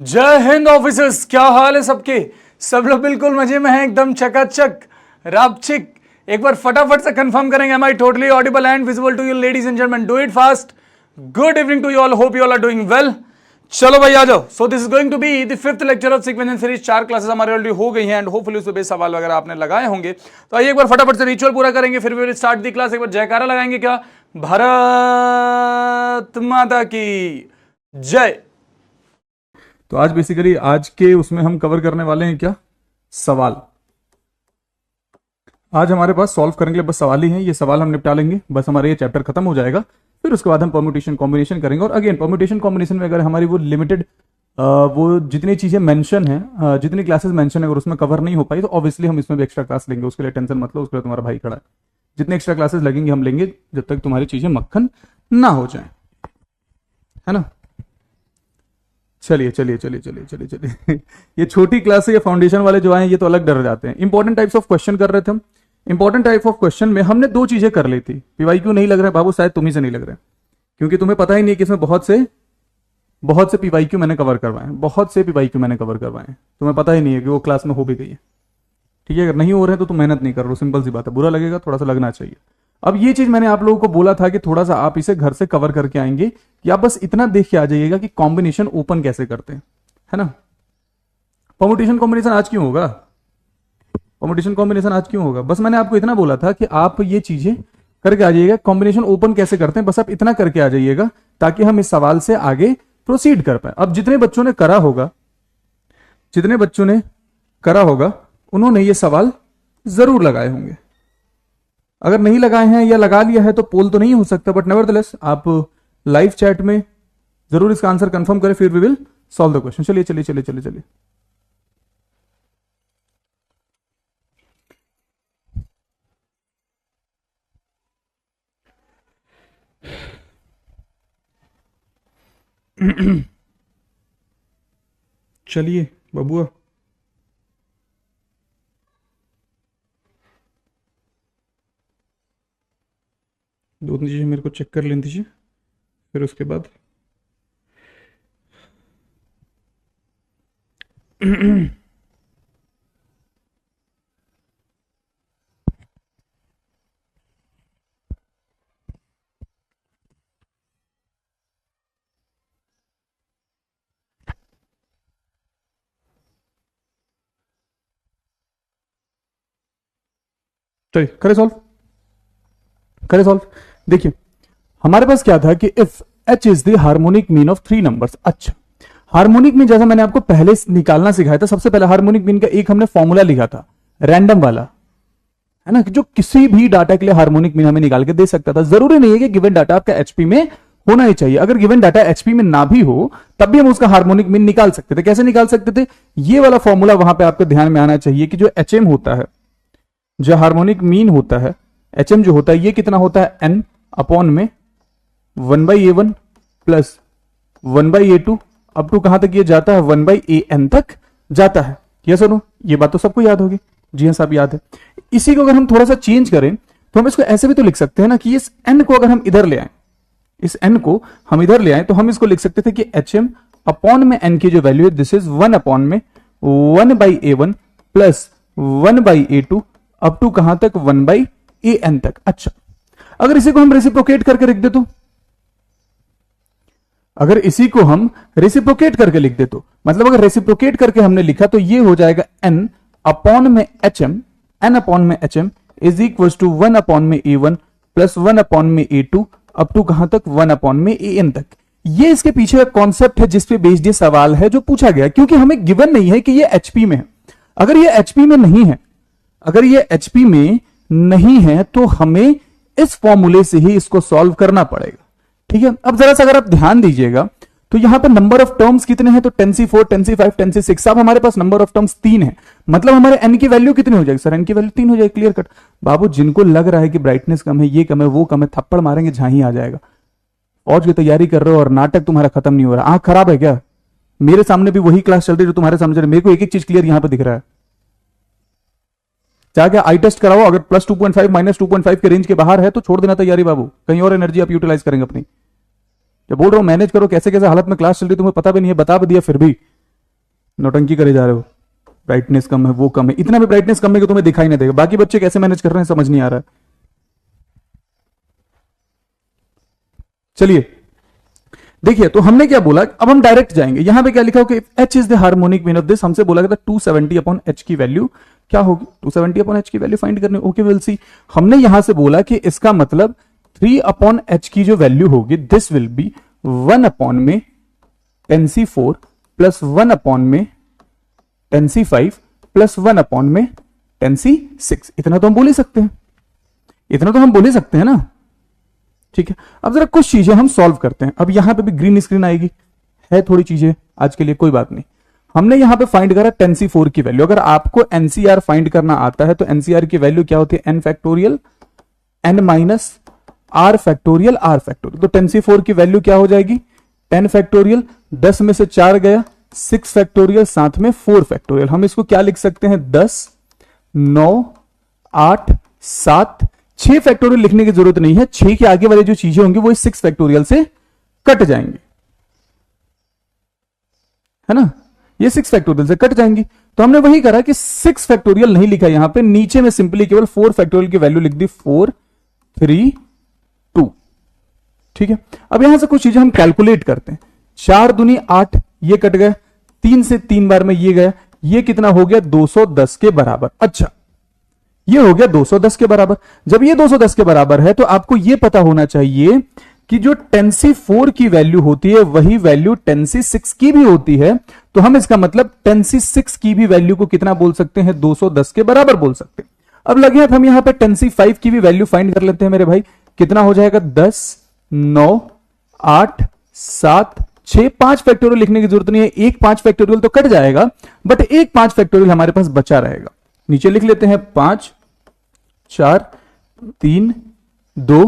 जय हिंद ऑफिसर्स, क्या हाल है सबके। सब लोग बिल्कुल मजे में हैं, एकदम चकाचक रापचिक। एक बार फटाफट से कंफर्म करेंगे, am I totally audible and visible to you ladies and gentleman? Do it fast. Good evening to you all, hope you all are doing well. चलो भाई आ जाओ। So this is going to be the fifth lecture of sequence series. 4 classes हमारे already हो गई हैं and hopefully उसमें base सवाल वगैरह आपने लगाए होंगे। तो आइए एक बार फटाफट से रिचुअल पूरा करेंगे, फिर we will start the class. एक बार जयकारा लगाएंगे क्या? भारत माता की जय। तो आज बेसिकली आज के उसमें हम कवर करने वाले हैं क्या? सवाल। आज हमारे पास सॉल्व करने के लिए बस सवाल ही हैं। ये सवाल हम निपटा लेंगे, बस हमारा ये चैप्टर खत्म हो जाएगा। फिर उसके बाद हम परम्यूटेशन कॉम्बिनेशन करेंगे। और अगेन परम्यूटेशन कॉम्बिनेशन में अगर हमारी वो लिमिटेड वो जितनी चीजें मेंशन है, जितनी क्लासेस मेंशन है, अगर उसमें कवर नहीं हो पाई तो ऑब्वियसली हम इसमें भी एक्स्ट्रा क्लास लेंगे। उसके लिए टेंशन मत लो, उसके लिए तुम्हारा भाई खड़ा है। जितने एक्स्ट्रा क्लासेस लगेंगे हम लेंगे, जब तक तुम्हारी चीजें मक्खन ना हो जाए, है ना। चलिए चलिए चलिए चलिए चलिए चलिए ये छोटी क्लास से ये फाउंडेशन वाले जो आए ये तो अलग डर जाते हैं। इंपॉर्टेंट टाइप्स ऑफ क्वेश्चन कर रहे थे हम। इंपॉर्टेंट टाइप ऑफ क्वेश्चन में हमने 2 चीजें कर ली थी। पीवाईक्यू नहीं लग रहा है बाबू, शायद तुम ही से नहीं लग रहा है, क्योंकि तुम्हें पता ही नहीं है कि इसमें बहुत से पीवाईक्यू मैंने कवर करवाए हैं। बहुत से पीवाईक्यू मैंने कवर करवाए हैं, तुम्हें पता ही नहीं है कि वो क्लास में हो भी गई है। ठीक है, अगर नहीं हो रहे हैं तो तुम मेहनत नहीं कर रहे हो, सिंपल सी बात है। बुरा लगेगा, थोड़ा सा लगना चाहिए। अब ये चीज मैंने आप लोगों को बोला था कि थोड़ा सा आप इसे घर से कवर करके आएंगे, कि आप बस इतना देख के आ जाइएगा कि कॉम्बिनेशन ओपन कैसे करते हैं, है ना। परम्यूटेशन कॉम्बिनेशन आज क्यों होगा? परम्यूटेशन कॉम्बिनेशन आज क्यों होगा? बस मैंने आपको इतना बोला था कि आप ये चीजें करके आ जाइएगा। कॉम्बिनेशन ओपन कैसे करते हैं, बस आप इतना करके आ जाइएगा, ताकि हम इस सवाल से आगे प्रोसीड कर पाए। अब जितने बच्चों ने करा होगा उन्होंने ये सवाल जरूर लगाए होंगे। अगर नहीं लगाए हैं या लगा लिया है तो पोल तो नहीं हो सकता, बट नेवरदलेस आप लाइव चैट में जरूर इसका आंसर कंफर्म करें, फिर we will solve the question. चलिए चलिए चलिए चलिए चलिए चलिए बबुआ, दो तीन चीजें मेरे को चेक कर लेनी दीजिए, फिर उसके बाद चलिए करे सॉल्व। देखिए हमारे पास क्या था कि if h is the harmonic mean of 3 numbers. अच्छा, हार्मोनिक मीन जैसा मैंने आपको पहले निकालना सिखाया था, सबसे पहले हार्मोनिक मीन का एक हमने फॉर्मूला लिखा था, रैंडम वाला, है ना, जो किसी भी डाटा के लिए हार्मोनिक मीन हमें निकाल के दे सकता था। जरूरी नहीं है कि गिवन डाटा आपका एचपी में होना ही चाहिए। अगर गिवन डाटा एचपी में ना भी हो तब भी हम उसका हार्मोनिक मीन निकाल सकते थे। कैसे निकाल सकते थे? ये वाला फॉर्मूला वहां पे आपके ध्यान में आना चाहिए कि जो एचएम होता है, जो हार्मोनिक मीन होता है, एचएम जो होता है, ये कितना होता है? एन अपॉन में 1/a1 plus 1/a2 up to कहां तक ये जाता है? 1/an तक जाता है। यस और नो? ये बात तो सबको याद होगी। जी हाँ साहब, याद है। इसी को अगर हम थोड़ा सा चेंज करें तो हम इसको ऐसे भी तो लिख सकते हैं ना, कि इस n को अगर हम इधर ले आए, इस n को हम इधर ले आए तो हम इसको लिख सकते थे कि एचएम अपॉन में n की जो वैल्यू है, दिस इज 1 अपॉन में 1/a1 plus 1/a2 up to कहां तक? 1/an तक। अच्छा, अगर इसी को हम रेसिप्रोकेट करके लिख दे तो, अगर इसी को हम रेसिप्रोकेट करके लिख दे तो, मतलब अगर रेसिप्रोकेट करके हमने लिखा तो ये हो जाएगा n अपॉन में एचएम, n अपॉन में HM is equal to 1 upon में a1 प्लस 1 अपॉन में a2 अप टू कहां तक? 1 अपॉन में an तक। ये इसके पीछे का कॉन्सेप्ट है जिसपे बेस्ड ये सवाल है जो पूछा गया, क्योंकि हमें गिवन नहीं है कि ये एचपी में है। अगर ये एचपी में नहीं है, अगर ये एचपी में नहीं है तो हमें इस फॉर्मूले से ही इसको सॉल्व करना पड़ेगा। ठीक है, अब जरा सा अगर आप ध्यान दीजिएगा तो यहां पर नंबर ऑफ टर्म्स कितने हैं? तो 10c4, 10c5, 10c6। अब हमारे पास नंबर ऑफ टर्म्स 3 है, मतलब हमारे n की वैल्यू कितनी हो जाएगी? सर n की वैल्यू 3 हो जाएगी। क्लियर कट बाबू। जिनको लग रहा है कि ब्राइटनेस कम है, ये कम है, वो कम है, थप्पड़ मारेंगे जहां ही आ जाएगा। फौज की तैयारी कर रहे हो और नाटक तुम्हारा खत्म नहीं हो रहा। आंख खराब है क्या? मेरे सामने भी वही क्लास चल रही है जो तुम्हारे सामने चल रही है। मेरे को एक एक चीज क्लियर यहां पर दिख रहा है। जाके आई टेस्ट कराओ, अगर प्लस 2.5 माइनस 2.5 के रेंज के बाहर है तो छोड़ देना तैयारी बाबू, कहीं और एनर्जी आप यूटिलाइज करेंगे अपनी। जब बोल रहा हूं मैनेज करो, कैसे कैसे हालत में क्लास चल रही तुम्हें पता भी नहीं है, बता भी दिया फिर भी नौटंकी करे जा रहे हो, ब्राइटनेस कम है, वो कम है, इतना भी ब्राइटनेस कम है कि तुम्हें दिखाई नहीं देगा। बाकी बच्चे कैसे मैनेज कर रहे हैं समझ नहीं आ रहा है। चलिए देखिए, तो हमने क्या बोला, अब हम डायरेक्ट जाएंगे। यहां पे क्या लिखा हो कि h is the harmonic mean of this, हमसे बोला गया था 270 अपॉन h की वैल्यू क्या होगी, 270 अपॉन h की वैल्यू फाइंड करनी। ओके विल सी, हमने यहां से बोला कि इसका मतलब 3 अपॉन h की जो वैल्यू होगी दिस विल बी 1 अपॉन में 10c4 प्लस 1 अपॉन में 10c5 प्लस 1 अपॉन में 10c6। इतना तो हम बोल ही सकते हैं, इतना तो हम बोल ही सकते हैं ना। ठीक है, अब जरा कुछ चीजें हम सॉल्व करते हैं। अब यहां पे भी ग्रीन स्क्रीन आएगी, है थोड़ी चीजें आज के लिए, कोई बात नहीं। हमने यहां पे फाइंड करा 10c4 की वैल्यू। अगर आपको एनसीआर फाइंड करना आता है तो एनसीआर की वैल्यू क्या होती है, n factorial n minus r factorial r factorial. तो 10c4 की वैल्यू क्या हो जाएगी, 10 फैक्टोरियल, 10 में से 4 गया, 6 फैक्टोरियल, साथ में 4 फैक्टोरियल। हम इसको क्या लिख सकते हैं, 10 9 8 7, 6 फैक्टोरियल लिखने की जरूरत नहीं है, 6 के आगे वाली जो चीजें होंगी वो 6 फैक्टोरियल से कट जाएंगी, है ना, ये 6 फैक्टोरियल से कट जाएंगी। तो हमने वही करा कि 6 फैक्टोरियल नहीं लिखा यहां पे, नीचे में सिंपली केवल 4 फैक्टोरियल की वैल्यू लिख दी, 4 3 2। ठीक है, अब यहां से कुछ चीजें हम कैलकुलेट करते हैं। 4 दूनी 8, ये कट गया, 3 से 3 बार में ये गया, ये कितना हो गया, 210 के बराबर। अच्छा, ये हो गया 210 के बराबर। जब ये 210 के बराबर है तो आपको ये पता होना चाहिए कि जो 10c4 की वैल्यू होती है वही वैल्यू 10c6 की भी होती है। तो हम इसका मतलब 10c6 की भी वैल्यू को कितना बोल सकते हैं, 210 के बराबर बोल सकते हैं। अब लगे हम यहां पे 10c5 की भी वैल्यू फाइंड कर लेते हैं मेरे भाई। कितना हो जाएगा, 10 9 8 7 6, 5 फैक्टोरियल लिखने की जरूरत नहीं है, एक 5 फैक्टोरियल तो कट जाएगा, बट एक 5 फैक्टोरियल हमारे पास बचा रहेगा। नीचे लिख लेते हैं 5 4 3 2,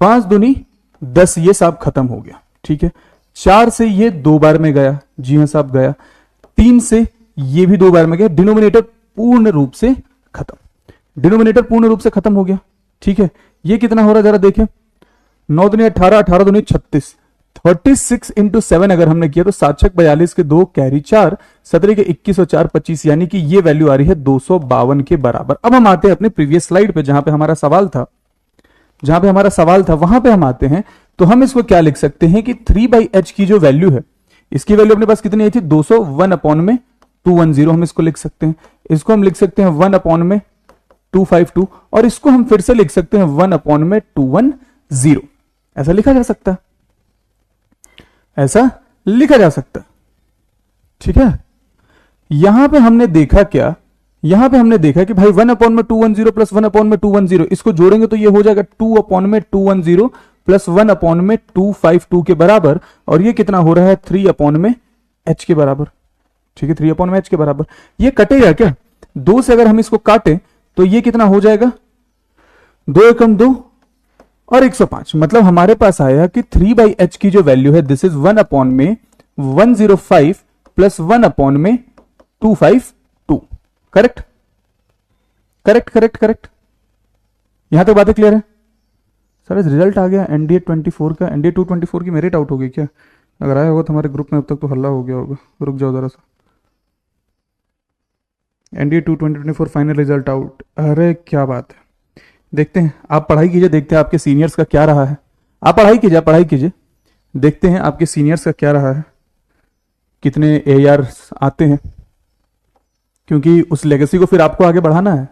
5 दूनी 10, ये साहब खत्म हो गया। ठीक है, 4 से ये 2 बार में गया, जी हां साहब गया, 3 से ये भी 2 बार में गया, डिनोमिनेटर पूर्ण रूप से खत्म, डिनोमिनेटर पूर्ण रूप से खत्म हो गया। ठीक है, ये कितना हो रहा है जरा देखें, 9 दूनी 18, 18 दूनी 36, 36 इंटू 7 अगर हमने किया तो 7 6 42 के 2 कैरी 4, 17 के 21 और 4 25, यानी कि ये वैल्यू आ रही है 252 के बराबर। अब हम आते हैं अपने प्रीवियस स्लाइड पे जहां पे हमारा सवाल था, वहां पे हम आते हैं। तो हम इसको क्या लिख सकते हैं कि 3/h की जो वैल्यू है, इसकी वैल्यू अपने पास कितनी आई थी, 201 अपॉन में 210, हम इसको लिख सकते हैं। इसको हम लिख सकते हैं 1 अपॉन में 252, और इसको हम फिर से लिख सकते हैं 1 अपॉन में 210। ऐसा लिखा जा सकता है, ऐसा लिखा जा सकता है। ठीक है, यहां पे हमने देखा क्या, यहां पे हमने देखा कि भाई 1 अपॉन में 210 प्लस 1 अपॉन में 210, इसको जोड़ेंगे तो ये हो जाएगा 2 अपॉन में 210 प्लस 1 अपॉन में 252 के बराबर, और ये कितना हो रहा है, 3 अपॉन में h के बराबर। ठीक है, 3 अपॉन में h के बराबर। ये कटेगा क्या, 2 से अगर हम इसको काटें तो ये कितना हो जाएगा, 2 एकम 2 और 105, मतलब हमारे पास आया कि 3/h की जो वैल्यू है दिस इज 1 अपॉन में 105 प्लस 1 अपॉन में 252। करेक्ट करेक्ट करेक्ट करेक्ट, यहां तक बातें क्लियर है। सर रिजल्ट आ गया एनडीए 24 का, एनडीए 224 की मेरिट आउट हो गई क्या, अगर आया होगा तो हमारे ग्रुप में अब तक तो हल्ला हो गया होगा। रुक जाओ जरा सा, एनडीए 2024 फाइनल रिजल्ट आउट, अरे क्या बात है। देखते हैं, आप पढ़ाई कीजिए, देखते हैं आपके सीनियर्स का क्या रहा है। आप पढ़ाई कीजिए, देखते हैं आपके सीनियर्स का क्या रहा है, कितने AR आते हैं, क्योंकि उस लेगेसी को फिर आपको आगे बढ़ाना है,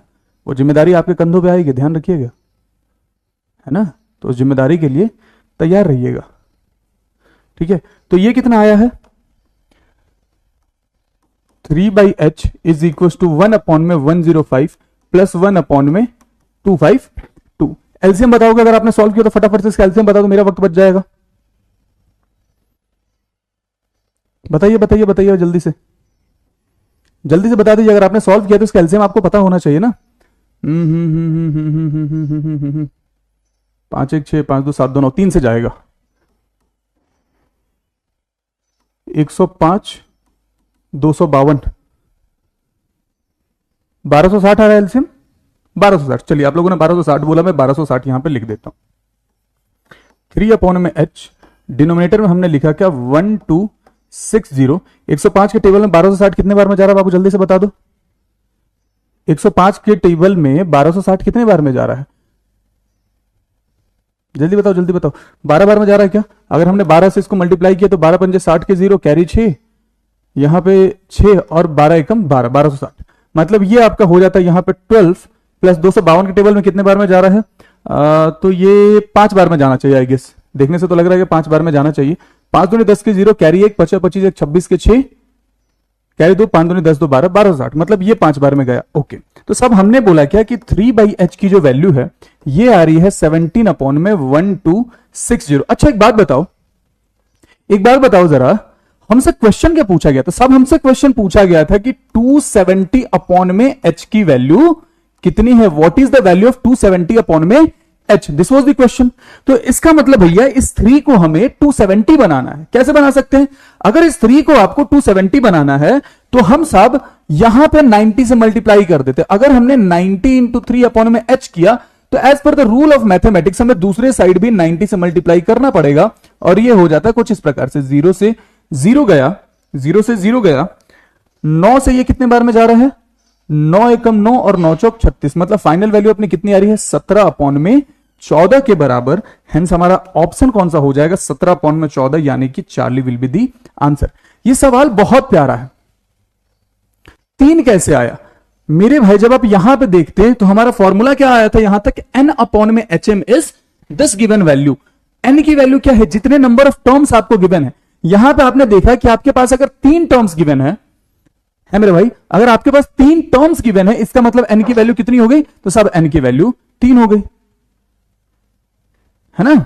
वो जिम्मेदारी आपके कंधों पे आएगी, ध्यान रखिएगा, है ना। तो उस जिम्मेदारी के लिए तैयार रहिएगा। ठीक है, तो ये कितना आया है, 3/h is equal to 1 upon में 105 प्लस 1 अपॉन में 252। एलसीएम बताओगे, अगर आपने सॉल्व किया तो फटाफट से इसका एलसीएम बता दो, मेरा वक्त बच जाएगा। बताइए बताइए बताइए, जल्दी से बता दीजिए, अगर आपने सॉल्व किया तो इसका एलसीएम आपको पता होना चाहिए ना। 5 1 6 5 2 7 2 9, 3 से जाएगा, 105 252, 1260 आ रहा है एलसीएम, 1260। चलिए, आप लोगों ने 1260 बोला, मैं 1260 यहां पे लिख देता हूं। 3 अपॉन में h, डिनोमिनेटर में हमने लिखा क्या, 1 2 60। 105 के टेबल में 1260 कितने बार में जा रहा है बाबू, जल्दी से बता दो। 105 के टेबल में 1260 कितने बार में जा रहा है, जल्दी बताओ जल्दी बताओ। 12 बार में जा रहा है क्या? अगर हमने 12 से इसको मल्टीप्लाई किया तो 12 पंजे 60 के 0, कैरी 6, यहां पे 6 और 12 एकम 12, 1260। मतलब ये आपका हो जाता है यहां पे 12 प्लस 252 के टेबल में कितने बार में जा रहा है? तो ये 5 बार में जाना चाहिए आई गेस, देखने से तो लग रहा है कि 5 बार में जाना चाहिए। 5 दूनी 10 के 0, कैरी 1, 25 25 1, 26 के 6, कैरी 2, 5 दूनी 10 2 12, 1260। मतलब ये 5 बार में गया। ओके, तो सब हमने बोला क्या कि 3/h की जो वैल्यू है ये आ रही है 17 अपॉन में 1260। अच्छा एक बात बताओ जरा, हमसे क्वेश्चन क्या पूछा गया था? सब हमसे क्वेश्चन पूछा गया था कि 270 अपॉन में h की वैल्यू कितनी है, what is the value of 270 upon में h, this was the question. तो इसका मतलब भैया इस 3 को हमें 270 बनाना है। कैसे बना सकते हैं? अगर इस 3 को आपको 270 बनाना है तो हम सब यहां पे 90 से मल्टीप्लाई कर देते। अगर हमने 90 इंटू 3 अपॉन में h किया तो as per the rule of mathematics हमें दूसरे साइड भी 90 से मल्टीप्लाई करना पड़ेगा, और ये हो जाता है कुछ इस प्रकार से। 0 से 0 गया, 0 से 0 गया, 9 से ये कितने बार में जा रहा है? 9 एकम 9 और 9 चौक 36। मतलब फाइनल वैल्यू अपनी कितनी आ रही है? 17 अपॉन में 14 के बराबर। हेंस हमारा ऑप्शन कौन सा हो जाएगा? 17 अपॉन में 14, यानी कि Charlie will be the answer. ये सवाल बहुत प्यारा है। 3 कैसे आया मेरे भाई? जब आप यहां पे देखते तो हमारा फॉर्मूला क्या आया था यहां तक? n अपॉन में hm is this given value. n की वैल्यू क्या है? जितने नंबर ऑफ टर्म्स आपको गिवन है। यहां पे आपने देखा कि आपके पास अगर 3 टर्म्स गिवन है मेरे भाई, अगर आपके पास 3 टर्म्स गिवन है, इसका मतलब n की वैल्यू कितनी हो गई? तो सब n की वैल्यू 3 हो गई, है ना?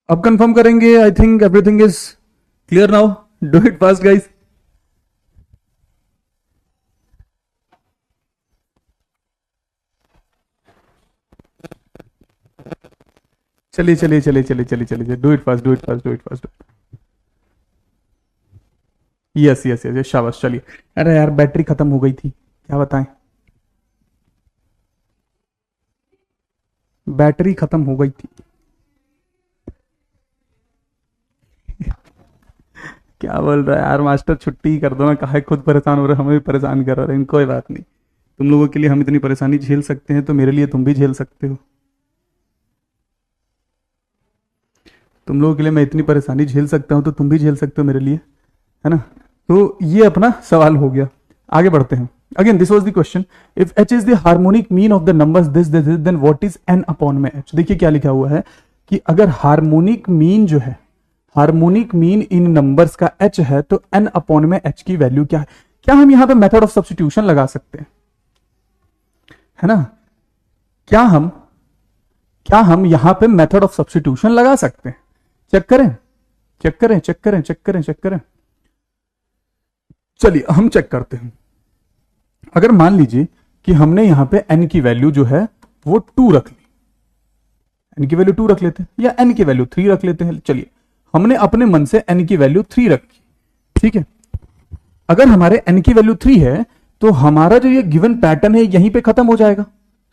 अब कंफर्म करेंगे। I think everything is clear now. Do it fast guys. चलिए चलिए चलिए चलिए चलिए चलिए, do it fast, do it fast, do it fast. Yes yes yes, शाबाश। चलिए, अरे यार बैटरी खत्म हो गई थी, क्या बताएं, बैटरी खत्म हो गई थी। क्या बोल रहा है यार मास्टर, छुट्टी ही कर दो ना, काहे खुद परेशान हो रहे, हमें भी परेशान कर रहे हैं। कोई बात नहीं, तुम लोगों के लिए हम इतनी परेशानी झेल सकते हैं, तो मेरे लिए तुम भी झेल सकते हो। तुम लोगों के लिए मैं इतनी परेशानी झेल सकता हूं, तो तुम भी झेल सकते हो मेरे लिए, है ना। तो ये अपना सवाल हो गया, आगे बढ़ते हैं। Again this was the question, if h is the harmonic mean of the numbers this this then what is n upon में h। देखिए क्या लिखा हुआ है कि अगर हार्मोनिक मीन जो है, हार्मोनिक मीन इन नंबर्स का h है, तो n अपॉन में h की वैल्यू क्या है। क्या हम यहां पे मेथड ऑफ सब्स्टिट्यूशन लगा सकते हैं, है ना। क्या हम यहां पे मेथड ऑफ सब्स्टिट्यूशन लगा सकते हैं। चेक करें, चेक करें, चेक करें, चेक करें, चेक करें। चलिए हम चेक करते हैं। अगर मान लीजिए कि हमने यहां पे n की वैल्यू जो है वो 2 रख ली, n की वैल्यू 2 रख लेते हैं, या n की वैल्यू 3 रख लेते हैं। चलिए, हमने अपने मन से n की वैल्यू 3 रखी, ठीक है। अगर हमारे n की वैल्यू 3 है, तो हमारा जो ये गिवन पैटर्न है यहीं पे खत्म हो जाएगा,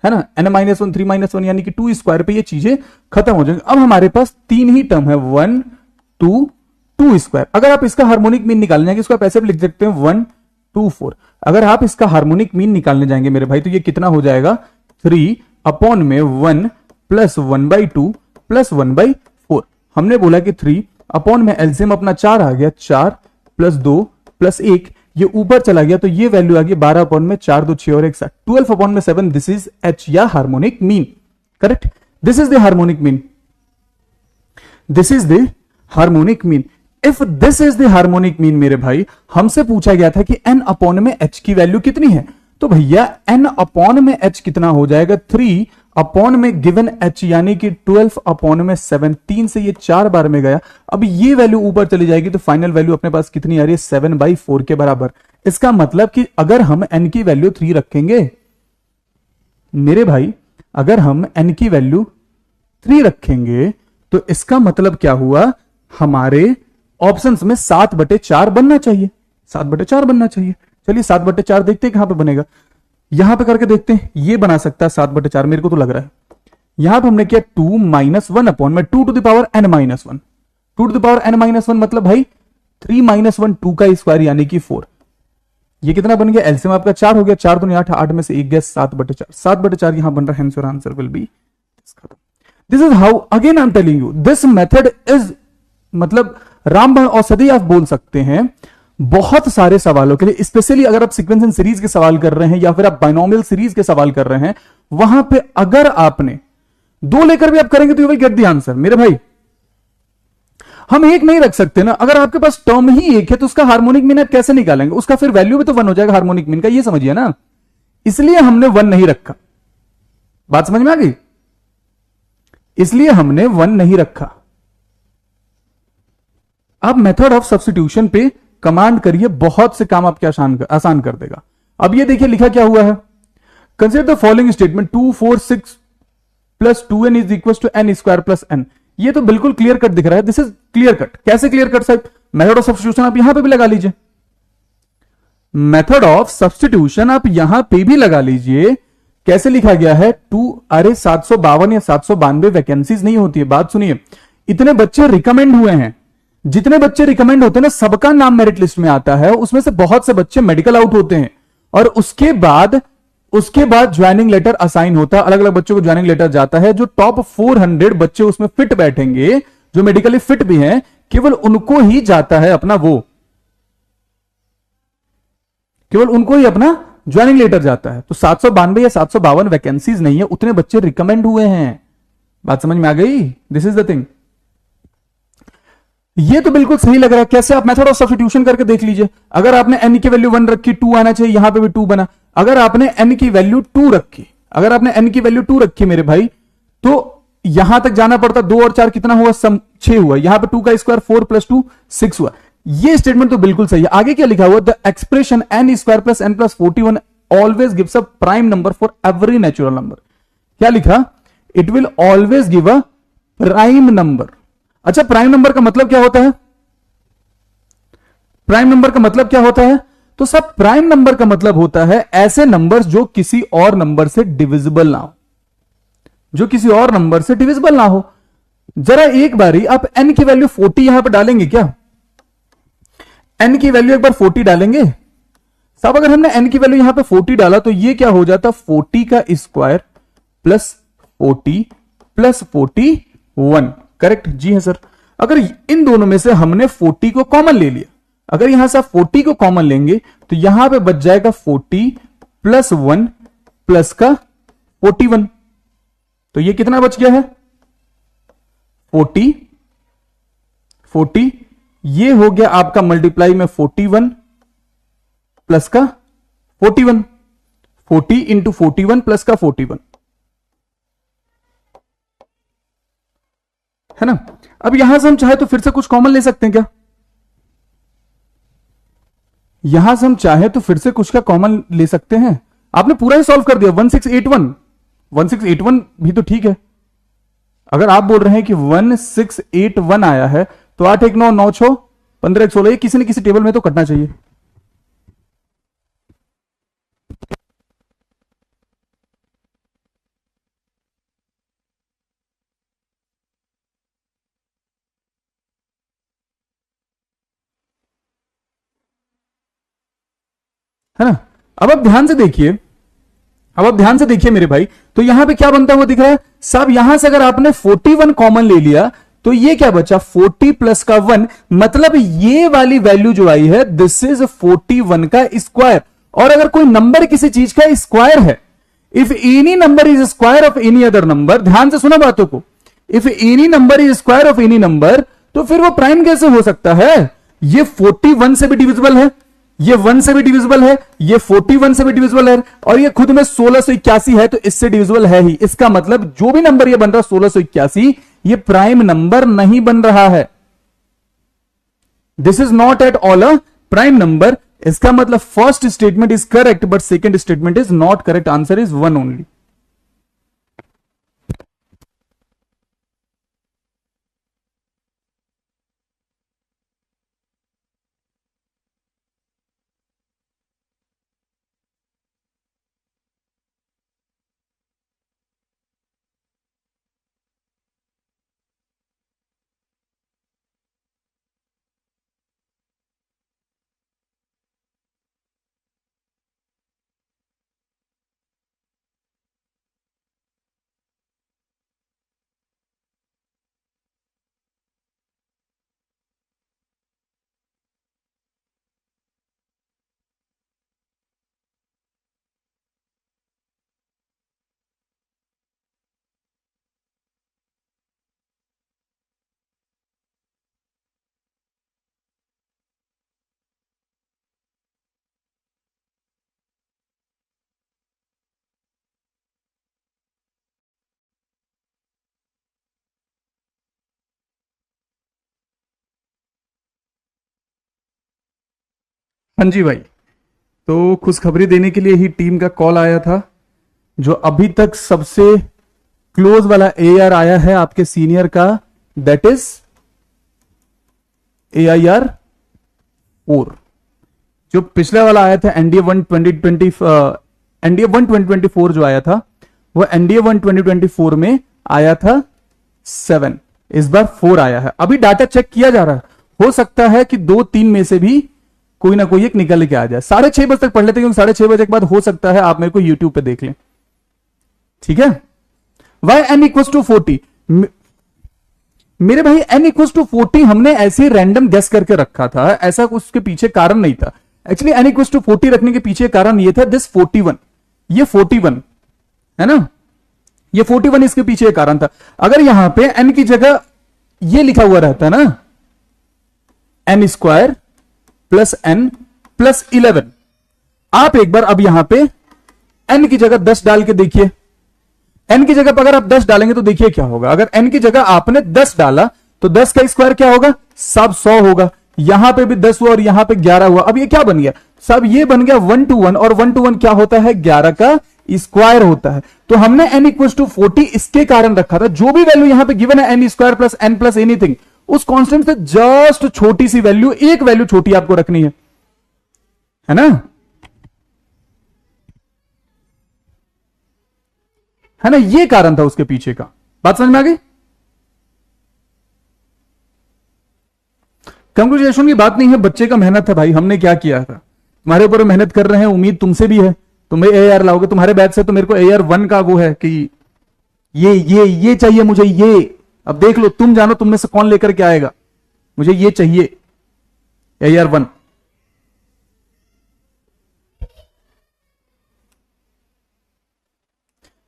है ना। n-1 3-1 यानी कि 2 स्क्वायर पे ये चीजें खत्म हो जाएंगी। अब हमारे पास 3 ही टर्म है, 1 2 2 स्क्वायर। अगर आप इसका हार्मोनिक मीन निकालने जाएंगे, इसको आप ऐसे भी लिख सकते हैं 1 2 4। अगर आप इसका हार्मोनिक मीन निकालने जाएंगे मेरे भाई, तो ये कितना हो जाएगा, 3 अपॉन में 1 प्लस 1/2 प्लस 1/4। हमने बोला कि 3 अपॉन में एलसीएम अपना 4 आ गया, 4 प्लस 2 प्लस 1, ये ऊपर चला गया, तो ये वैल्यू आ गई 12 अपॉन में 4 2 6 और 1 7, 12 अपॉन में 7। दिस इज h या harmonic mean, correct. This is the harmonic mean, this is the harmonic mean. If this is the harmonic mean मेरे भाई, हमसे पूछा गया था कि n अपॉन में h की वैल्यू कितनी है, तो भैया n अपॉन में h कितना हो जाएगा, 3 अपॉन में गिवन h यानी कि 12 अपॉन में 7। 3 से ये 4 बार में गया, अब ये वैल्यू ऊपर चली जाएगी, तो फाइनल वैल्यू अपने पास कितनी आ रही है, 7/4 के बराबर। इसका मतलब कि अगर हम n की वैल्यू 3 रखेंगे मेरे भाई, अगर हम n की वैल्यू 3 रखेंगे, तो इसका मतलब क्या हुआ, हमारे ऑप्शंस में 7/4 बनना चाहिए, 7/4 बनना चाहिए। चलिए 7/4 देखते हैं कहां पे बनेगा, यहां पे करके देखते हैं। ये बना सकता है 7/4, मेरे को तो लग रहा है। यहां पे हमने किया 2 - 1 अपॉन में 2 to the power n - 1, 2 to the power n - 1 मतलब भाई 3 - 1 2 का स्क्वायर यानी कि 4। ये कितना बन गया, एलसीएम आपका 4 हो गया, 4 दूनी 8, 8 में से 1 गया, 7/4। 7/4 यहां बन रहा है, hence your answer will be this is how. Again I am telling you this method is, मतलब रामबाण औषधि आप बोल सकते हैं बहुत सारे सवालों के लिए, स्पेशली अगर आप सीक्वेंस एंड सीरीज के सवाल कर रहे हैं या फिर आप बाइनोमियल सीरीज के सवाल कर रहे हैं, वहां पे अगर आपने 2 लेकर भी आप करेंगे तो you will get the answer मेरे भाई। हम एक नहीं रख सकते ना, अगर आपके पास टर्म ही एक है तो उसका हार्मोनिक मीन आप कैसे निकालेंगे, उसका फिर वैल्यू भी तो 1 हो जाएगा हार्मोनिक मीन का, ये समझिए ना। इसलिए हमने 1 नहीं रखा, बात समझ में आ गई, इसलिए हमने 1 नहीं रखा। आप मेथड ऑफ सब्स्टिट्यूशन पे कमांड करिए, बहुत से काम आपके आसान कर देगा। अब ये देखिए लिखा क्या हुआ है, consider the following statement 2 4 6 plus 2n is equal to n square plus n। ये तो बिल्कुल क्लियर कट दिख रहा है, दिस इज क्लियर कट। कैसे क्लियर कट साहब, मेथड ऑफ सब्स्टिट्यूशन आप यहां पे भी लगा लीजिए, मेथड ऑफ सब्स्टिट्यूशन आप यहां पे भी लगा लीजिए। कैसे लिखा गया है, 2 अरे 752 या 792 वैकेंसीज नहीं होती है, बात सुनिए। इतने बच्चे रिकमेंड हुए हैं, जितने बच्चे रिकमेंड होते हैं ना, सबका नाम मेरिट लिस्ट में आता है, उसमें से बहुत से बच्चे मेडिकल आउट होते हैं, और उसके बाद ज्वाइनिंग लेटर असाइन होता है, अलग अलग बच्चों को ज्वाइनिंग लेटर जाता है। जो टॉप 400 बच्चे उसमें फिट बैठेंगे, जो मेडिकली फिट भी हैं, केवल उनको ही जाता है अपना केवल उनको ही अपना ज्वाइनिंग लेटर जाता है। तो 792 या 752 वैकेंसीज नहीं है, उतने बच्चे रिकमेंड हुए हैं। बात समझ में आ गई, दिस इज द थिंग। ये तो बिल्कुल सही लग रहा है। कैसे, आप मेथड ऑफ सब्स्टिट्यूशन करके देख लीजिए। अगर आपने n की वैल्यू 1 रखी, 2 आना चाहिए, यहां पे भी 2 बना। अगर आपने n की वैल्यू 2 रखी, अगर आपने n की वैल्यू 2 रखी मेरे भाई, तो यहां तक जाना पड़ता, 2 और 4 कितना हुआ, सम 6 हुआ। यहां पे 2 का स्क्वायर 4 प्लस 2 6 हुआ। ये स्टेटमेंट तो बिल्कुल सही है। आगे क्या लिखा हुआ, the expression n square plus n plus 41 always gives a prime number for every natural number. क्या लिखा, it will always give a prime number. अच्छा, प्राइम नंबर का मतलब क्या होता है, प्राइम नंबर का मतलब क्या होता है? तो सब प्राइम नंबर का मतलब होता है ऐसे नंबर्स जो किसी और नंबर से डिविजिबल ना हो, जो किसी और नंबर से डिविजिबल ना हो। जरा एक बारी आप n की वैल्यू 40 यहां पर डालेंगे क्या? n की वैल्यू एक बार 40 डालेंगे साहब। अगर हमने n की वैल्यू यहां पे 40 डाला तो ये क्या हो जाता? 40 का स्क्वायर प्लस 40 प्लस 41। करेक्ट जी है सर। अगर इन दोनों में से हमने 40 को कॉमन ले लिया, अगर यहां से आप 40 को कॉमन लेंगे तो यहां पे बच जाएगा 40 प्लस 1 प्लस का 41। तो ये कितना बच गया है? 40 40, ये हो गया आपका मल्टीप्लाई में 41 प्लस का 41, 40 इंटू 41 प्लस का 41, है ना। अब यहां से हम चाहे तो फिर से कुछ कॉमन ले सकते हैं क्या? यहां से हम चाहे तो फिर से कुछ का कॉमन ले सकते हैं। आपने पूरा ही सॉल्व कर दिया। 1681, 1681 भी तो ठीक है। अगर आप बोल रहे हैं कि 1681 आया है तो 8 1 9 9 6 15 1 16, ये किसी न किसी टेबल में तो कटना चाहिए। है ना। अब आप ध्यान से देखिए, अब आप ध्यान से देखिए मेरे भाई, तो यहां पे क्या बनता हुआ दिख रहा है साहब? यहां से अगर आपने 41 कॉमन ले लिया तो ये क्या बचा? 40 प्लस का 1, मतलब ये वाली वैल्यू जो आई है दिस इज 41 का स्क्वायर। और अगर कोई नंबर किसी चीज का स्क्वायर है, if any number is square of any other number, ध्यान से सुना बातों को, if any number is square of any number, तो फिर वो प्राइम कैसे हो सकता है? ये 41 से भी डिविजिबल है, ये 1 से भी डिविजिबल है, ये 41 से भी डिविजिबल है, और ये खुद में 1681 है तो इससे डिविजिबल है ही। इसका मतलब जो भी नंबर ये बन रहा है 1681, ये प्राइम नंबर नहीं बन रहा है। This is not at all a prime number. इसका मतलब first statement is correct but second statement is not correct. Answer is 1 only. हाँ जी भाई, तो खुशखबरी देने के लिए ही टीम का कॉल आया था। जो अभी तक सबसे क्लोज वाला AR आया है आपके सीनियर का, दैट इज AIR 4। जो पिछला वाला आया था NDA 1 2020, NDA 1 2024 जो आया था वो NDA 1 2024 में आया था 7, इस बार 4 आया है। अभी डाटा चेक किया जा रहा है, हो सकता है कि 2-3 में से भी कोई ना कोई एक निकल के आ जाए। 6:30 बजे तक पढ़ लेते हैं, क्योंकि 6:30 बजे के बाद हो सकता है आप मेरे को यूट्यूब पे देख लें। ठीक है। वाई n इक्वल टू 40, मेरे भाई n इक्वल टू 40 हमने ऐसे रैंडम गेस करके रखा था, ऐसा उसके पीछे कारण नहीं था। एक्चुअली n इक्वल टू 40 रखने के पीछे कारण ये था, दिस 41, ये 41 है ना, ये 41 इसके पीछे कारण था। अगर यहां पे n की जगह ये लिखा हुआ रहता ना, n square plus n plus 11, आप एक बार अब यहां पे n की जगह 10 डाल के देखिए। n की जगह पर अगर आप 10 डालेंगे तो देखिए क्या होगा। अगर n की जगह आपने 10 डाला तो 10 का स्क्वायर क्या होगा? सब 100 होगा। यहां पे भी 10 हुआ और यहां पे 11 हुआ। अब ये क्या बन गया? सब ये बन गया 1 to 1, और 1 to 1 क्या होता है? 11 का स्क्वायर होता है। तो हमने n इक्वल टू 40 इसके कारण रखा था। जो भी वैल्यू यहां पे गिवन है n square plus n plus anything, उस कांस्टेंट से जस्ट छोटी सी वैल्यू, एक वैल्यू छोटी आपको रखनी है ना, है ना, ये कारण था उसके पीछे का। बात समझ में आ गई? कंक्लूजन की बात नहीं है, बच्चे का मेहनत है भाई, हमने क्या किया था, तुम्हारे ऊपर मेहनत कर रहे हैं, उम्मीद तुमसे भी है, तुम्हें AR लाओगे, तुम्हारे बैच से तो मेरे को AR1 का वो है कि ये चाहिए मुझे, ये अब देख लो, तुम जानो तुम में से कौन लेकर के आएगा, मुझे ये चाहिए AR1।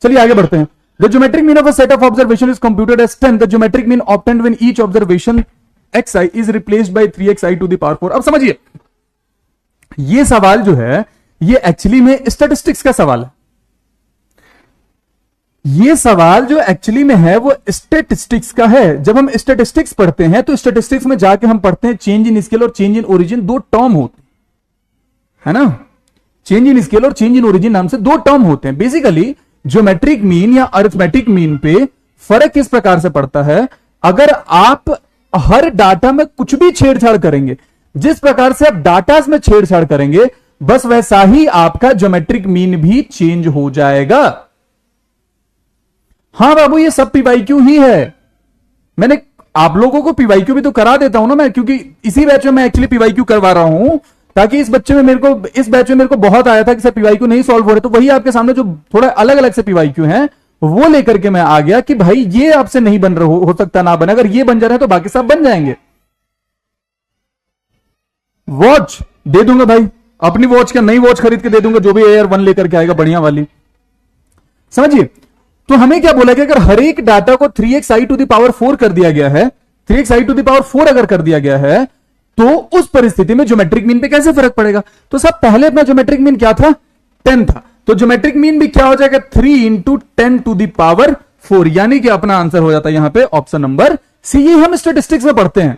चलिए आगे बढ़ते हैं। The geometric mean of a set of observation is computed as 10. The geometric mean obtained when each observation xi is replaced by 3xi to the power 4। अब समझिए, ये सवाल जो है ये एक्चुअली में स्टैटिस्टिक्स का सवाल है। ये सवाल जो एक्चुअली में है वो स्टैटिस्टिक्स का है। जब हम स्टैटिस्टिक्स पढ़ते हैं तो स्टैटिस्टिक्स में जाके हम पढ़ते हैं चेंज इन स्केल और चेंज इन ओरिजिन, दो टर्म होते हैं, है ना। चेंज इन स्केल और चेंज इन ओरिजिन नाम से दो टर्म होते हैं। बेसिकली ज्योमेट्रिक मीन या अरिथमेटिक मीन पे फर्क किस प्रकार से पड़ता है, अगर आप हर डाटा में कुछ भी छेड़छाड़ करेंगे, जिस प्रकार से आप डाटा में छेड़छाड़ करेंगे, बस वैसा ही आपका ज्योमेट्रिक मीन भी चेंज हो जाएगा। हां बाबू, ये सब पीवाईक्यू ही है। मैंने आप लोगों को पीवाईक्यू भी तो करा देता हूं ना मैं, क्योंकि इसी बैच में मैं एक्चुअली पीवाईक्यू करवा रहा हूं, ताकि इस बैच में मेरे को बहुत आया था कि सर पीवाईक्यू नहीं सॉल्व हो रहे, तो वही आपके सामने जो थोड़ा अलग अलग से पीवाईक्यू हैं वो लेकर के मैं आ गया कि भाई ये आपसे नहीं बन रहा, हो सकता ना बने, अगर ये बन जा रहे हैं तो बाकी सब बन जाएंगे। वॉच दे दूंगा भाई, अपनी वॉच का नई वॉच खरीद के दे दूंगा, जो भी AR1 लेकर के आएगा बढ़िया वाली। समझिए, तो हमें क्या बोला गया, अगर हर एक डाटा को 3xi टू द पावर 4 कर दिया गया है, 3xi टू द पावर 4 अगर कर दिया गया है, तो उस परिस्थिति में ज्योमेट्रिक मीन पे कैसे फर्क पड़ेगा। तो सब पहले अपना ज्योमेट्रिक मीन क्या था, 10 था, तो ज्योमेट्रिक मीन भी क्या हो जाएगा, 3 इंटू 10 टू द पावर 4, यानी कि अपना आंसर हो जाता है यहां पे ऑप्शन नंबर सी। ये हम स्टैटिस्टिक्स में पढ़ते हैं,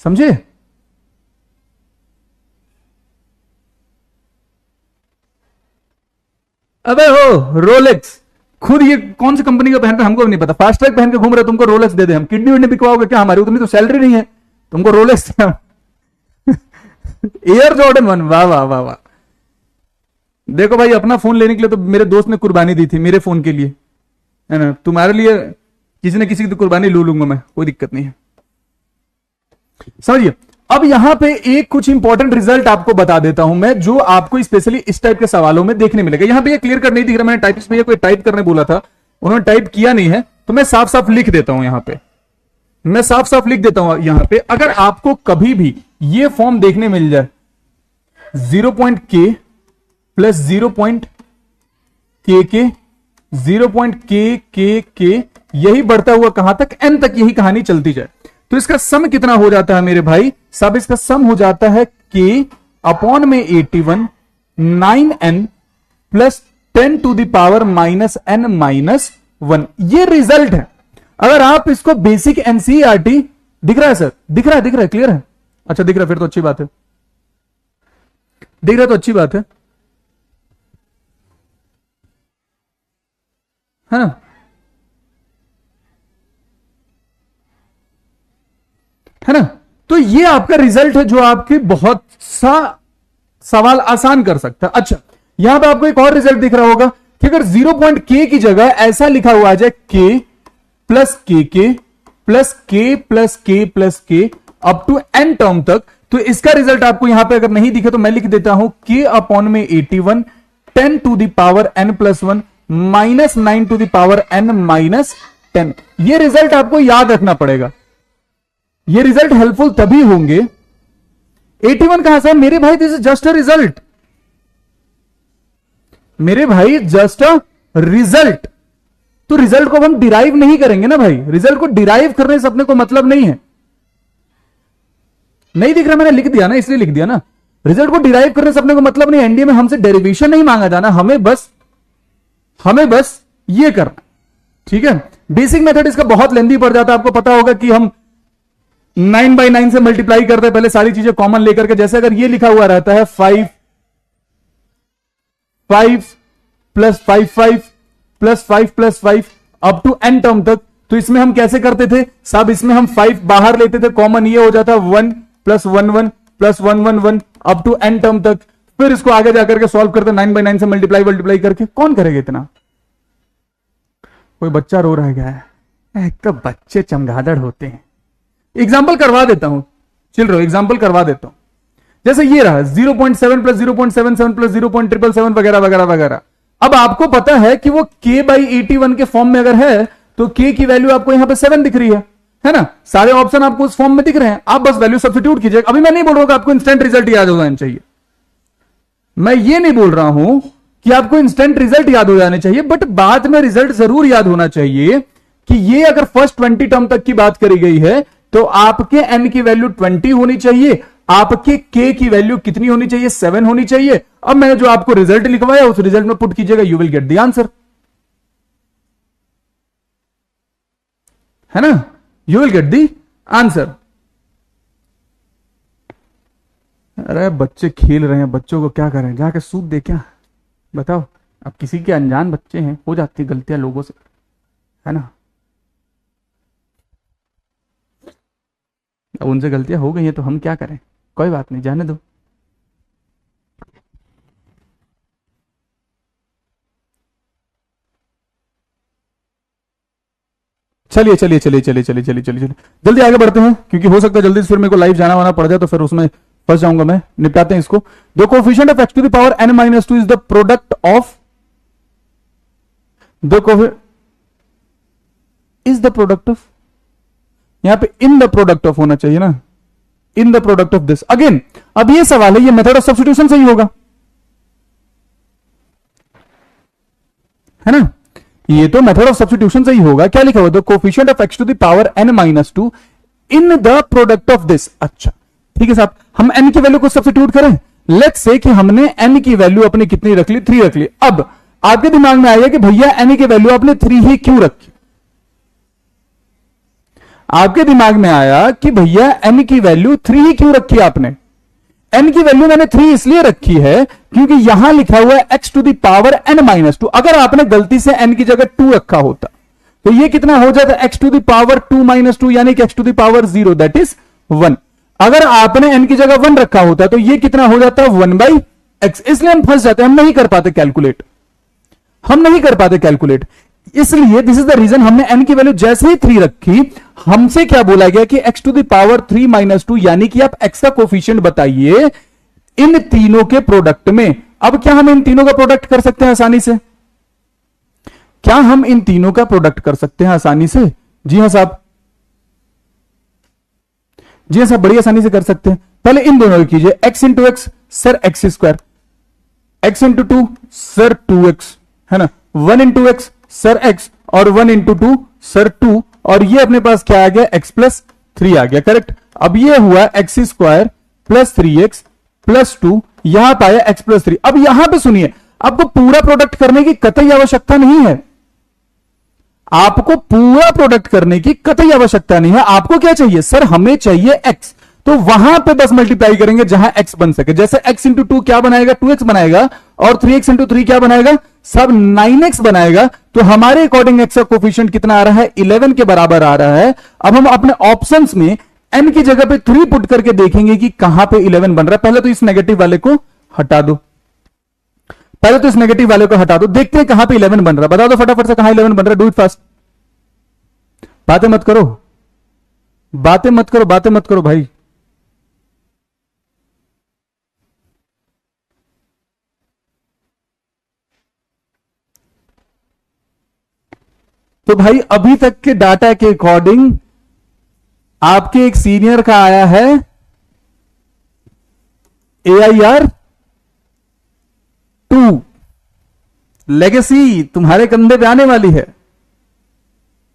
समझे। अबे हो रोलेक्स, खुद ये कौन सी कंपनी का पहन रहे हमको भी नहीं पता, फास्ट ट्रैक पहन के घूम रहे, तुमको रोलेक्स दे दे, हम किडनी विडनी बिकवाओगे क्या हमारी, उतनी तो सैलरी नहीं है, तुमको रोलेक्स एयर जॉर्डन 1, वाह वाह वाह वाह। देखो भाई, अपना फोन लेने के लिए तो मेरे दोस्त ने कुर्बानी दी थी मेरे फोन के लिए, है ना, तुम्हारे लिए किसी न किसी की तो कुर्बानी लू लूंगा मैं, कोई दिक्कत नहीं है। समझिए, अब यहां पे एक कुछ इंपॉर्टेंट रिजल्ट आपको बता देता हूं मैं, जो आपको स्पेशली इस टाइप के सवालों में देखने मिलेगा। यहां पे ये क्लियर कर नहीं दिख रहा, मैंने टाइपिस्ट में कोई टाइप करने बोला था, उन्होंने टाइप किया नहीं है, तो मैं साफ साफ लिख देता हूं यहां पे, मैं साफ साफ लिख देता हूं यहां पे। अगर आपको कभी भी ये फॉर्म देखने मिल जाए 0.k प्लस 0.k 0.k यही बढ़ता हुआ कहां तक, n तक यही कहानी चलती जाए, तो इसका सम कितना हो जाता है मेरे भाई, सब इसका सम हो जाता है k अपॉन में 81 9n plus 10 to the power minus n minus 1। ये रिजल्ट है। अगर आप इसको बेसिक एनसीईआरटी, दिख रहा है सर, दिख रहा है क्लियर है, अच्छा दिख रहा है, फिर तो अच्छी बात है, दिख रहा है तो अच्छी बात है ना। है ना, तो ये आपका रिजल्ट है जो आपके बहुत सा सवाल आसान कर सकता है। अच्छा, यहां पे आपको एक और रिजल्ट दिख रहा होगा कि अगर 0.k की जगह ऐसा लिखा हुआ आ जाए k प्लस के प्लस के प्लस के प्लस के अप टू n टर्म तक, तो इसका रिजल्ट आपको यहां पे अगर नहीं दिखे तो मैं लिख देता हूं k अपॉन में 81 10 to the power n plus 1 minus 9 to the power n minus 10। ये रिजल्ट आपको याद रखना पड़ेगा, ये रिजल्ट हेल्पफुल तभी होंगे। 81 कहां से मेरे भाई, this is just a result मेरे भाई, जस्ट अ रिजल्ट। तो रिजल्ट को हम डिराइव नहीं करेंगे ना भाई, रिजल्ट को डिराइव करने से अपने को मतलब नहीं है। नहीं दिख रहा, मैंने लिख दिया ना, इसलिए लिख दिया ना, रिजल्ट को डिराइव करने से अपने को मतलब नहीं। एनडीए में हमसे डेरिवेशन नहीं मांगा जाना, हमें बस ये करना, ठीक है। बेसिक मेथड इसका बहुत लेंथी पड़ जाता है, आपको पता होगा कि हम 9/9 से मल्टीप्लाई करते हैं, पहले सारी चीजें कॉमन लेकर के, जैसे अगर ये लिखा हुआ रहता है 5 plus 5 plus 5 plus 5 up to n term तक। तो इसमें हम कैसे करते थे साहब, इसमें हम 5 बाहर लेते थे, कॉमन ये हो जाता 1 plus 1 1 plus 1 1 1 up to n term तक। फिर इसको आगे जाकर के सॉल्व करते 9/9 से मल्टीप्लाई करके। कौन करेगा इतना? कोई बच्चा रो रहा है क्या? एक तो बच्चे चमगादड़ होते हैं। एग्जाम्पल करवा देता हूं, चिल रहो, एग्जाम्पल करवा देता हूं। जैसे ये रहा 0.7 प्लस 0.77 प्लस 0.777 वगैरह वगैरह वगैरह। अब आपको पता है कि वो k/81 के फॉर्म में अगर है तो k की वैल्यू आपको यहां पे 7 दिख रही है ना? सारे ऑप्शन आपको उस फॉर्म में दिख रहे हैं, आप बस वैल्यू सब्स्टिट्यूट कीजिए। अभी मैं नहीं बोल रहा हूं कि आपको इंस्टेंट रिजल्ट याद हो जाना चाहिए, मैं ये नहीं बोल रहा हूं कि आपको इंस्टेंट रिजल्ट याद हो जाने चाहिए, बट बाद में रिजल्ट जरूर याद होना चाहिए कि ये अगर फर्स्ट 20 टर्म तक की बात करी गई है तो आपके n की वैल्यू 20 होनी चाहिए, आपके k की वैल्यू कितनी होनी चाहिए? 7 होनी चाहिए। अब मैंने जो आपको रिजल्ट लिखवाया उस रिजल्ट में पुट कीजिएगा, you will get the answer, है ना? You will get the answer. अरे बच्चे खेल रहे हैं, बच्चों को क्या करें, जाके सूद दे क्या? बताओ, अब किसी के अनजान बच्चे हैं, हो जाती गलतियां लोगों से, है ना? अब उनसे गलतियां हो गई हैं तो हम क्या करें? कोई बात नहीं, जाने दो। चलिए चलिए चलिए चलिए चलिए चलिए चलिए चलिए जल्दी आगे बढ़ते हैं, क्योंकि हो सकता है जल्दी से फिर मेरे को लाइव जाना वाना पड़ जाए तो फिर उसमें फंस जाऊंगा मैं। निपटाते हैं इसको। The coefficient of x to the power n-2 is the product of is the product of, यहां पे इन द प्रोडक्ट ऑफ होना चाहिए ना, in the product of this. Again अब ये सवाल है, ये मेथड ऑफ सब्स्टिट्यूशन से ही होगा, है ना? ये तो मेथड ऑफ सब्स्टिट्यूशन से ही होगा। क्या लिखा हुआ? The coefficient of x to the power n-2 in the product of this. अच्छा ठीक है साहब, हम n की वैल्यू को सब्स्टिट्यूट करें। लेट्स से कि हमने n की वैल्यू अपनी कितनी रख ली? 3 रख ली। अब आपके दिमाग में आएगा कि भैया n की वैल्यू आपने 3 ही क्यों रखी? आपके दिमाग में आया कि भैया n की वैल्यू 3 ही क्यों रखी आपने? n की वैल्यू मैंने 3 इसलिए रखी है क्योंकि यहां लिखा हुआ है x to the power n-2। अगर आपने गलती से n की जगह 2 रखा होता तो ये कितना हो जाता? x टू द पावर 2-2 यानी कि x to the power 0 that is 1। अगर आपने n की जगह 1 रखा होता तो ये कितना हो जाता? 1/x। इसलिए हम फंस जाते हैं, हम नहीं कर पाते कैलकुलेट, हम नहीं कर पाते कैलकुलेट। इसलिए दिस इज द रीजन हमने n की वैल्यू जैसे ही 3 रखी, हमसे क्या बोला गया कि x टू द पावर 3-2 यानी कि आप x का कोफिशिएंट बताइए इन तीनों के प्रोडक्ट में। अब क्या हम इन तीनों का प्रोडक्ट कर सकते हैं आसानी से? क्या हम इन तीनों का प्रोडक्ट कर सकते हैं आसानी से? जी हां साहब, जी हां साहब, बड़ी आसानी से कर सकते हैं। पहले इन दोनों को कीजिए, x into x sir x², x into 2 sir 2x, है ना? 1 इंटू एक्स सर x और 1 इंटू 2 सर 2, और ये अपने पास क्या आ गया? x प्लस 3 आ गया, करेक्ट। अब ये हुआ x² प्लस 3x प्लस 2, यहां पाया x प्लस 3। अब यहां पे सुनिए, आपको पूरा प्रोडक्ट करने की कतई आवश्यकता नहीं है, आपको पूरा प्रोडक्ट करने की कतई आवश्यकता नहीं है। आपको क्या चाहिए? सर हमें चाहिए x, तो वहां पे बस मल्टीप्लाई करेंगे जहां x बन सके। जैसे x इंटू 2 क्या बनाएगा? 2x बनाएगा, और 3x इंटू 3 क्या बनाएगा? सब 9x बनाएगा। तो हमारे अकॉर्डिंग x का कोफिशिएंट कितना आ रहा है? 11 के बराबर आ रहा है। अब हम अपने ऑप्शंस में n की जगह पे 3 पुट करके देखेंगे कि कहां पे 11 बन रहा है। पहले तो इस नेगेटिव वाले को हटा दो, पहले तो इस नेगेटिव वाले को हटा दो, देखते हैं कहां पे 11 बन रहा है। बता दो फटाफट से कहां 11 बन रहा है, डू इट फास्ट। बातें मत करो, बातें मत करो, बातें मत करो भाई। तो भाई अभी तक के डाटा के अकॉर्डिंग आपके एक सीनियर का आया है AIR 2। लेगेसी तुम्हारे कंधे पे आने वाली है,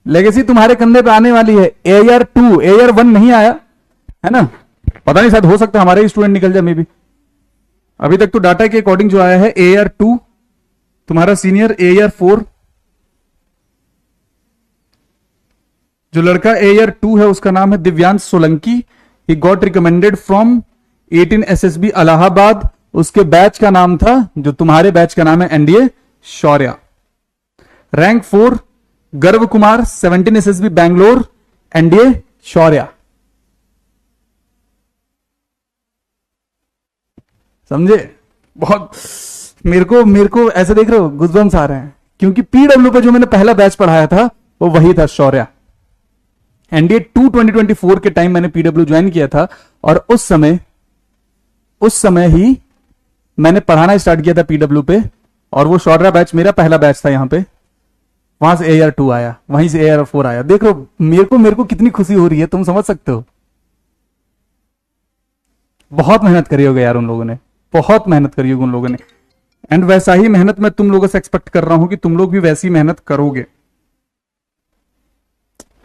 लेगेसी तुम्हारे कंधे पे आने वाली है। AIR 2, AIR 1 नहीं आया है ना? पता नहीं, शायद हो सकता है हमारे स्टूडेंट निकल जाए मे बी। अभी तक तो डाटा के अकॉर्डिंग जो आया है AIR 2, तुम्हारा सीनियर AIR 4। जो लड़का AIR 2 है उसका नाम है Divyansh Solanki. He got recommended from 18 SSB Allahabad. उसके बैच का नाम था, जो तुम्हारे बैच का नाम है NDA शौर्या। रैंक 4, गर्व कुमार 17 एसएसबी बैंगलोर, एनडीए शौर्या। समझे? बहुत मेरे को ऐसे देख रहे हो गुजबम्स आ रहे हैं, क्योंकि पीडब्ल्यू पे जो मैंने पहला बैच पढ़ाया था वो वही था, शौर्या। एनडीए 2 2024 के टाइम मैंने पीडब्ल्यू ज्वाइन किया था, और उस समय ही मैंने पढ़ाना स्टार्ट किया था पीडब्ल्यू पे, और वो शौर्या बैच मेरा पहला बैच था यहाँ पे। वहां से AR 2 आया, वहीं से AR 4 आया। देख लो मेरे को कितनी खुशी हो रही है, तुम समझ सकते हो। बहुत मेहनत करी होगी यार उन लोगों ने, बहुत मेहनत करी होगी उन लोगों ने, एंड वैसा ही मेहनत मैं तुम लोगों से एक्सपेक्ट कर रहा हूं कि तुम लोग भी वैसी मेहनत करोगे,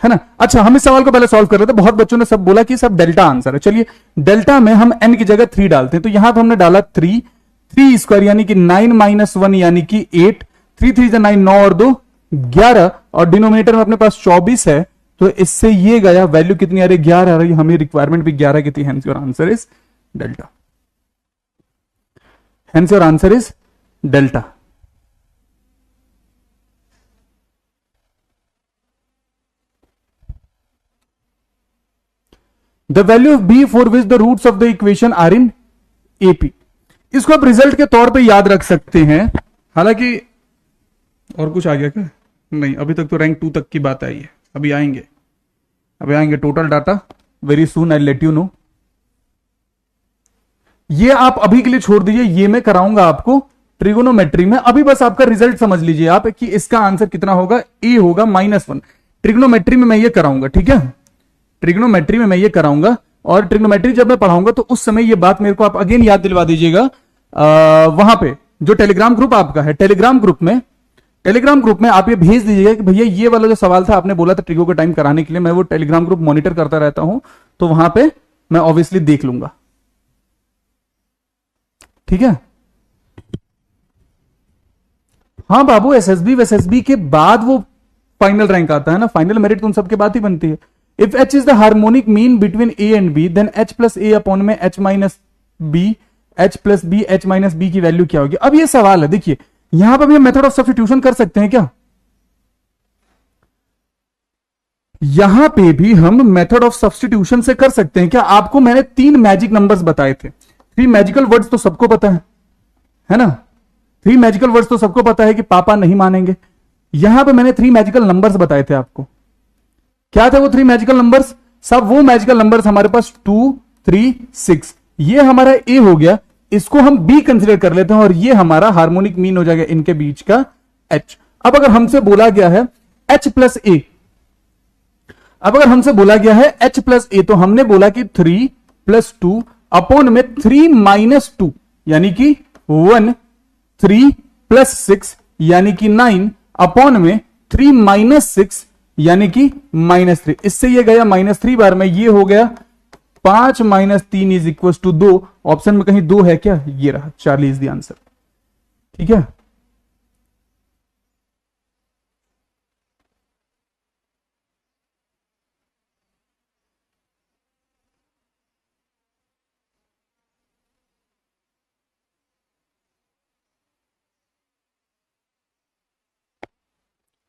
है ना। अच्छा, हम इस सवाल को पहले सॉल्व कर रहे थे। बहुत बच्चों ने सब बोला कि सब डेल्टा आंसर है। चलिए, डेल्टा में हम n की जगह 3 डालते हैं। तो यहां पर हमने डाला 3 स्क्वायर यानी कि 9 - 1 यानी कि 8, 3 3 9, 9 और 2 11, और डिनोमिनेटर में अपने पास 24 है। तो इससे ये गया वैल्यू कितनी आ रही, 11 आ रही। हमें रिक्वायरमेंट भी 11 की थी, hence your answer is delta. Hence your answer is delta. The value of B for which the roots of the equation are in AP. इसको आप रिजल्ट के तौर पे याद रख सकते हैं। हालांकि और कुछ आ गया क्या? नहीं, अभी तक तो रैंक 2 तक की बात आई है, अभी आएंगे total data very soon, I let you know. ये आप अभी के लिए छोड़ दीजिए, ये मैं कराऊंगा आपको ट्रिगोनोमेट्री में। अभी बस आपका रिजल्ट समझ लीजिए आप कि इसका आंसर कितना होगा, ए होगा -1। ट्रिगोनोमेट्री में मैं ये कराऊंगा, ठीक है, ट्रिगोनोमेट्री में मैं ये कराऊंगा। और ट्रिगोनोमेट्री जब मैं पढ़ाऊंगा तो उस समय ये बात मेरे को आप अगेन याद दिलवा दीजिएगा। वहां पे जो टेलीग्राम ग्रुप आपका है, टेलीग्राम ग्रुप में आप ये भेज दीजिएगा कि भैया ये वाला जो सवाल था आपने बोला था ट्रिगो का टाइम कराने के लिए, मैं वो टेलीग्राम ग्रुप मॉनिटर करता रहता हूं, तो वहां पे मैं ऑब्वियसली देख लूंगा, ठीक है। हाँ बाबू, एसएसबी के बाद वो फाइनल रैंक आता है ना, फाइनल मेरिट तो उन सबके बाद ही बनती है। If H is the harmonic mean between A and B, then H plus A upon में H minus B, H plus B, H minus B की वैल्यू क्या होगी। अब ये सवाल है, देखिए यहां पर भी हम मेथड ऑफ सब्स्टिट्यूशन कर सकते हैं क्या? यहां पे भी हम मेथड ऑफ सब्स्टिट्यूशन से कर सकते हैं क्या? आपको मैंने 3 मैजिक नंबर्स बताए थे, 3 मैजिकल वर्ड्स तो सबको पता है ना, 3 मैजिकल वर्ड्स तो सबको पता है कि पापा नहीं मानेंगे। यहां पे मैंने 3 मैजिकल नंबर्स बताए थे आपको। क्या थे वो 3 मैजिकल नंबर्स? सब वो मैजिकल नंबर्स हमारे पास 2 3 6, ये हमारा ए हो गया, इसको हम बी कंसीडर कर लेते हैं, और ये हमारा हार्मोनिक मीन हो जाएगा इनके बीच का एच। अब अगर हमसे बोला गया है एच प्लस ए, तो हमने बोला कि 3 + 2 अपॉन में 3 - 2 यानी कि 1, 3 + 6 यानी कि 9 अपॉन में 3 - 6 यानी कि -3। इससे ये गया -3 बार में, ये हो गया 5 - 3 = 2। ऑप्शन में कहीं 2 है क्या? ये रहा, चार्ली इज द आंसर, ठीक है।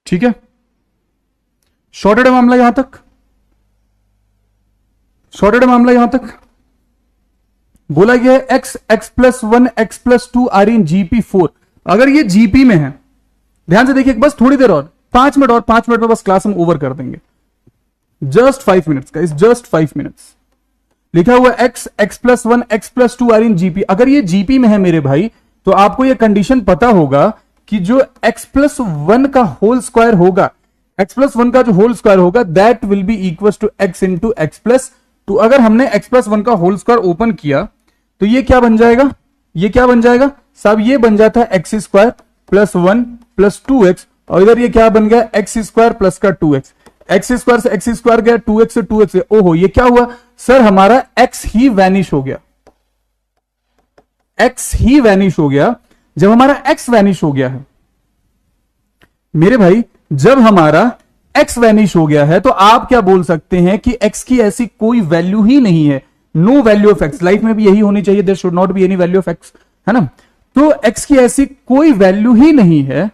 ठीक है, शॉर्टेड मामला यहां तक बोला गया है x + 1 x + 2 are in GP4। अगर ये GP में है, ध्यान से देखिए, बस थोड़ी देर और 5 मिनट में बस क्लास हम ओवर कर देंगे। जस्ट 5 मिनट्स का, जस्ट 5 मिनट्स। लिखा हुआ x + 1 x + 2 are in GP। अगर ये GP में है मेरे भाई, तो आपको ये कंडीशन पता होगा कि जो x + 1 का होल स्क्वायर होगा, x + 1 का जो होल स्क्वायर होगा, that will be equal to x × x + 2। अगर हमने x + 1 का होल स्क्वायर ओपन किया तो ये क्या बन जाएगा? साहब ये बन जाता है x² + 1 + 2x, और इधर ये क्या बन गया? x² प्लस का 2x। x² से x² गया, 2x से 2x से, ओहो ये क्या हुआ सर? हमारा x ही वैनिश हो गया। जब हमारा x वैनिश हो गया है मेरे भाई, जब हमारा x वैनिश हो गया है, तो आप क्या बोल सकते हैं कि x की ऐसी कोई वैल्यू ही नहीं है। No value of x। Life में भी यही होनी चाहिए, there should not be any value of x, है ना। तो x की ऐसी कोई वैल्यू ही नहीं है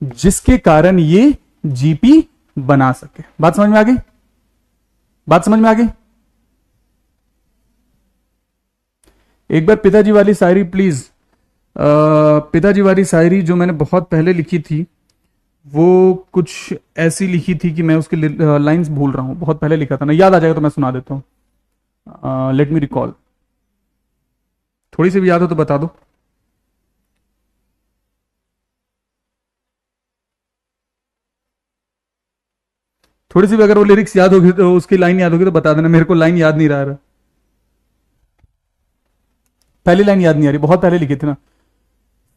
जिसके कारण ये जीपी बना सके। बात समझ में आ गई? बात समझ में आ गई? एक बार पिताजी वाली शायरी प्लीज, पिताजी वाली शायरी जो मैंने बहुत पहले लिखी थी वो कुछ ऐसी लिखी थी कि मैं उसके लाइंस भूल रहा हूं, बहुत पहले लिखा था ना, याद आ जाएगा तो मैं सुना देता हूं। लेट मी रिकॉल, थोड़ी सी भी याद हो तो बता दो। थोड़ी सी भी अगर वो लिरिक्स याद होगी तो, उसकी लाइन याद होगी तो बता देना, मेरे को लाइन याद नहीं रहा। पहली लाइन याद नहीं आ रही, बहुत पहले लिखी थी ना।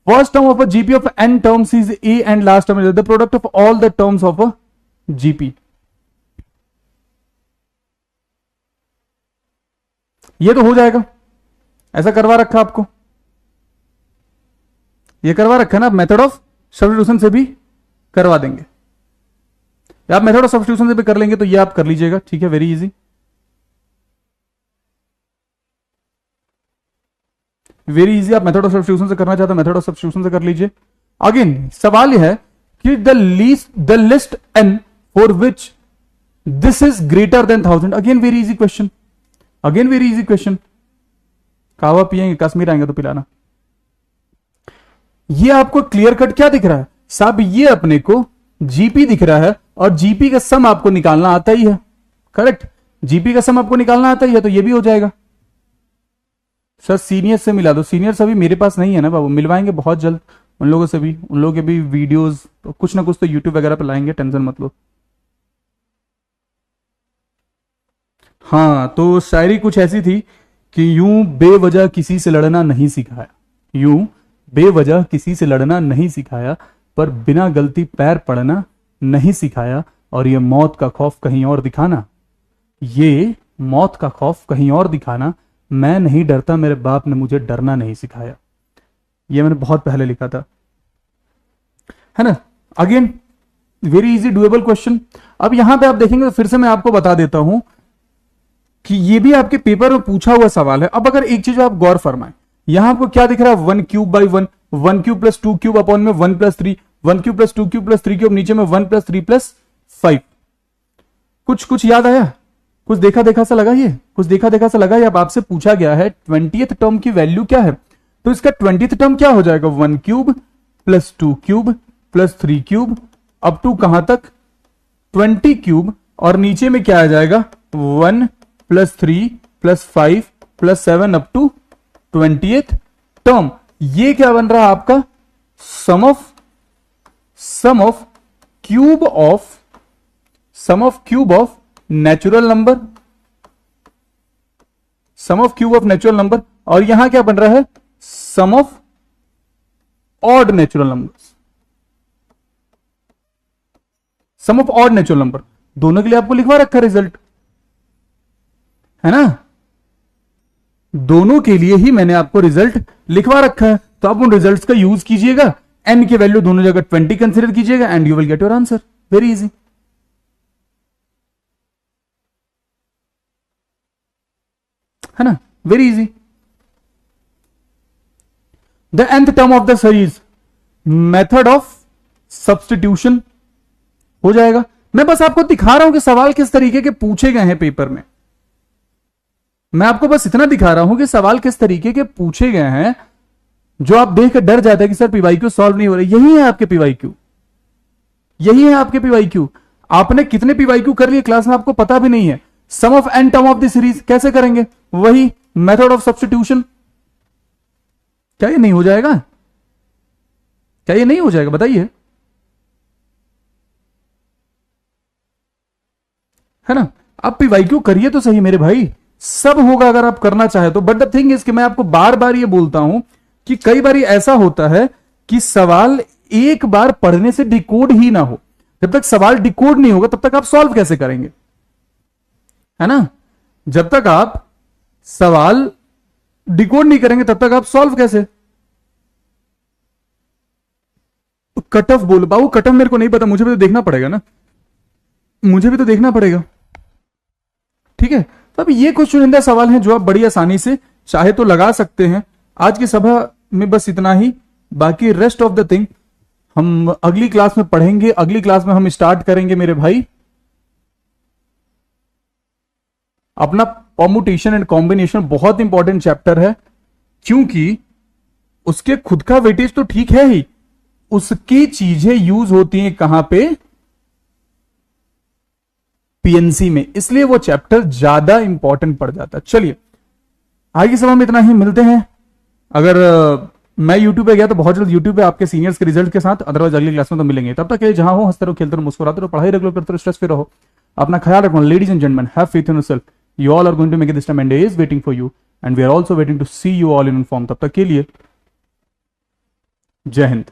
First term of a GP of n terms is A and last term is the product of all the terms of a GP. ये तो हो जाएगा, ऐसा करवा रखा आपको, ये करवा रखा है ना। आप मेथड ऑफ सब्स्टिट्यूशन से भी करवा देंगे, आप मेथड ऑफ सब्स्टिट्यूशन से भी कर लेंगे तो ये आप कर लीजिएगा, ठीक है, वेरी इजी, वेरी इजी। आप मेथड ऑफ सब्स्टिट्यूशन से करना चाहते हैं मेथड ऑफ सब्स्टिट्यूशन से कर लीजिए। अगेन सवाल यह है कि the least n for which this is greater than 1000। Again very easy question, again very easy question. Kahwa पिएंगे, कश्मीर आएंगे तो पिलाना। ये आपको क्लियर कट क्या दिख रहा है साहब? ये अपने को जीपी दिख रहा है और जीपी का सम आपको निकालना आता ही है, करेक्ट। जीपी का सम आपको निकालना आता ही है तो ये भी हो जाएगा। सर सीनियर से मिला दो, सीनियर अभी मेरे पास नहीं है ना बाबू, मिलवाएंगे बहुत जल्द उन लोगों से भी, उन लोगों के भी वीडियोस तो कुछ ना कुछ तो यूट्यूब वगैरह पे लाएंगे, टेंशन मत लो। हाँ, तो शायरी कुछ ऐसी थी कि यूं बेवजह किसी से लड़ना नहीं सिखाया, यूं बेवजह किसी से लड़ना नहीं सिखाया, पर बिना गलती पैर पड़ना नहीं सिखाया, और ये मौत का खौफ कहीं और दिखाना, ये मौत का खौफ कहीं और दिखाना, मैं नहीं डरता मेरे बाप ने मुझे डरना नहीं सिखाया। ये मैंने बहुत पहले लिखा था, है ना। Again very easy doable question. अब यहां पे आप देखेंगे तो फिर से मैं आपको बता देता हूं कि ये भी आपके पेपर में पूछा हुआ सवाल है। अब अगर एक चीज आप गौर फरमाएं, यहां आपको क्या दिख रहा है? 1 cube by 1, 1 cube plus 2 cube upon में 1 plus 3, 1 cube plus 2 cube plus 3 cube, नीचे में 1 प्लस 3 प्लस 5। कुछ याद आया? कुछ देखा देखा सा लगा? ये कुछ देखा देखा सा लगा? अब आपसे पूछा गया है 20th टर्म की वैल्यू क्या है, तो इसका 20th टर्म क्या हो जाएगा? 1 cube plus 2 cube plus 3 cube up to कहां तक? 20 क्यूब, और नीचे में क्या आ जाएगा? 1 plus 3 plus 5 plus 7 up to 20th term. ये क्या बन रहा है आपका? Sum of cube of natural number, sum of cube of natural number, और यहां क्या बन रहा है? Sum of odd natural number, sum of odd natural number. दोनों के लिए आपको लिखवा रखा रिजल्ट, है ना, दोनों के लिए ही मैंने आपको रिजल्ट लिखवा रखा है। तो आप उन रिजल्ट्स का यूज कीजिएगा, एन की वैल्यू दोनों जगह 20 कंसीडर कीजिएगा and you will get your answer, very easy, है ना, very easy. The nth term of the series, method of substitution हो जाएगा। मैं बस आपको दिखा रहा हूं कि सवाल किस तरीके के पूछे गए हैं पेपर में, मैं आपको बस इतना दिखा रहा हूं कि सवाल किस तरीके के पूछे गए हैं, जो आप देख कर डर जाते हैं कि सर पीवाईक्यू सॉल्व नहीं हो रहा। यही है आपके पीवाईक्यू, यही है आपके पीवाईक्यू। आपने कितने पीवाईक्यू कर लिए क्लास में आपको पता भी नहीं है। Sum of N term of the series कैसे करेंगे? वही मेथड ऑफ सब्स्टिट्यूशन। क्या ये नहीं हो जाएगा? क्या ये नहीं हो जाएगा? बताइए, है ना। आप पीवाईक्यू करिए तो सही मेरे भाई, सब होगा अगर आप करना चाहे तो। बट द थिंग इज कि मैं आपको बार बार ये बोलता हूं कि कई बार ऐसा होता है कि सवाल एक बार पढ़ने से डिकोड ही ना हो। जब तक सवाल डिकोड नहीं होगा तब तक आप सॉल्व कैसे करेंगे, है ना। जब तक आप सवाल डिकोड नहीं करेंगे तब तक आप सॉल्व कैसे? कट ऑफ बोलो बाबू, कट ऑफ मेरे को नहीं पता, मुझे भी तो देखना पड़ेगा ना, मुझे भी तो देखना पड़ेगा, ठीक है। तो अब ये कुछ चुनिंदा सवाल हैं जो आप बड़ी आसानी से चाहे तो लगा सकते हैं। आज की सभा में बस इतना ही, बाकी रेस्ट ऑफ द थिंग हम अगली क्लास में पढ़ेंगे। अगली क्लास में हम स्टार्ट करेंगे मेरे भाई अपना परमुटेशन एंड कॉम्बिनेशन। बहुत इंपॉर्टेंट चैप्टर है, क्योंकि उसके खुद का वेटेज तो ठीक है ही, उसकी चीजें यूज होती हैं कहां पे, पीएनसी में, इसलिए वो चैप्टर ज्यादा इंपॉर्टेंट पड़ जाता है। चलिए आगे सवाल में इतना ही, मिलते हैं। अगर मैं यूट्यूब पे गया तो बहुत जल्द यूट्यूब पे आपके सीनियर्स के रिजल्ट के साथ, अदरवाइज अगली क्लास में तो मिलेंगे। तब तक के लिए जहां हो हंसते रहो, खेलते रहो, मुस्कुराते रहो, पढ़ाई रेगुलर करते रहो, स्ट्रेस फ्री रहो, अपना ख्याल रखना। Ladies and gentleman, have faith in yourself, you all are going to make it this time and day is waiting for you and we are also waiting to see you all in form. तब तक के लिए जय हिंद।